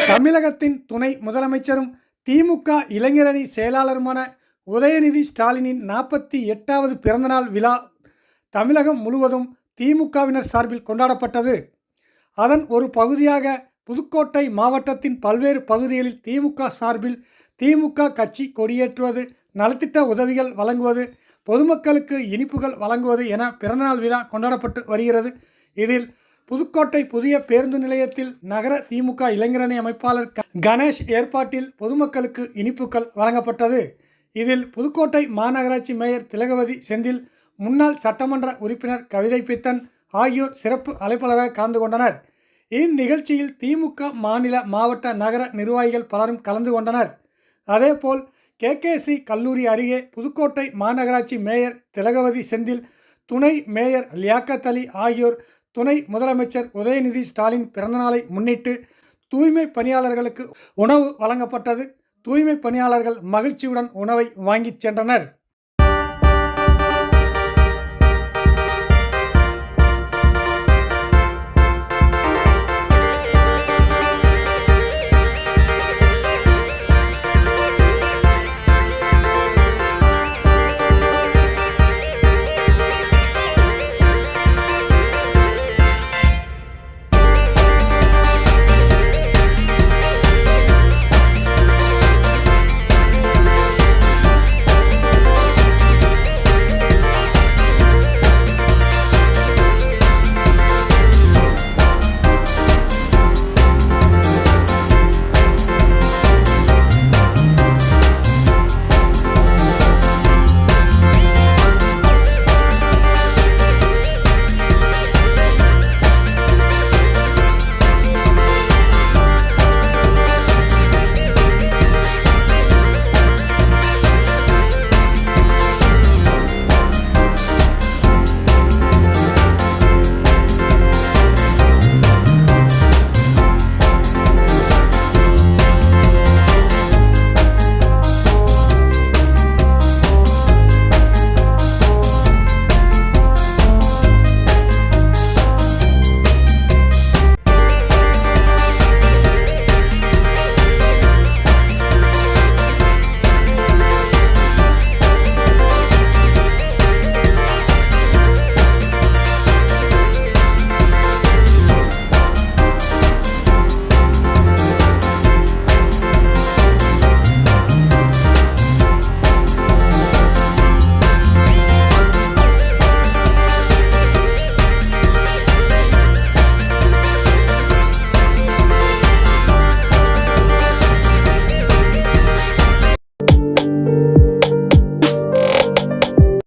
தமிழகத்தின் துணை முதலமைச்சரும் திமுக இளைஞரணி செயலாளருமான உதயநிதி ஸ்டாலினின் 48வது பிறந்தநாள் விழா தமிழகம் முழுவதும் திமுகவினர் சார்பில் கொண்டாடப்பட்டது. அதன் ஒரு பகுதியாக புதுக்கோட்டை மாவட்டத்தின் பல்வேறு பகுதிகளில் திமுக சார்பில் திமுக கட்சி கொடியேற்றுவது, நலத்திட்ட உதவிகள் வழங்குவது, பொதுமக்களுக்கு இனிப்புகள் வழங்குவது என பிறந்தநாள் விழா கொண்டாடப்பட்டு வருகிறது. இதில் புதுக்கோட்டை புதிய பேருந்து நிலையத்தில் நகர திமுக இளைஞரணி அமைப்பாளர் கணேஷ் ஏற்பாட்டில் பொதுமக்களுக்கு இனிப்புகள் வழங்கப்பட்டது. இதில் புதுக்கோட்டை மாநகராட்சி மேயர் திலகவதி செந்தில், முன்னாள் சட்டமன்ற உறுப்பினர் கவிதை பித்தன் ஆகியோர் சிறப்பு அழைப்பாளராக கலந்து கொண்டனர். இந்நிகழ்ச்சியில் திமுக மாநில, மாவட்ட, நகர நிர்வாகிகள் பலரும் கலந்து கொண்டனர். அதேபோல் கேகேசி கல்லூரி அருகே புதுக்கோட்டை மாநகராட்சி மேயர் திலகவதி செந்தில், துணை மேயர் லியாக்கத் அலி ஆகியோர் துணை முதலமைச்சர் உதயநிதி ஸ்டாலின் பிறந்தநாளை முன்னிட்டு தூய்மை பணியாளர்களுக்கு உணவு வழங்கப்பட்டது. தூய்மை பணியாளர்கள் மகிழ்ச்சியுடன் உணவை வாங்கிச் சென்றனர்.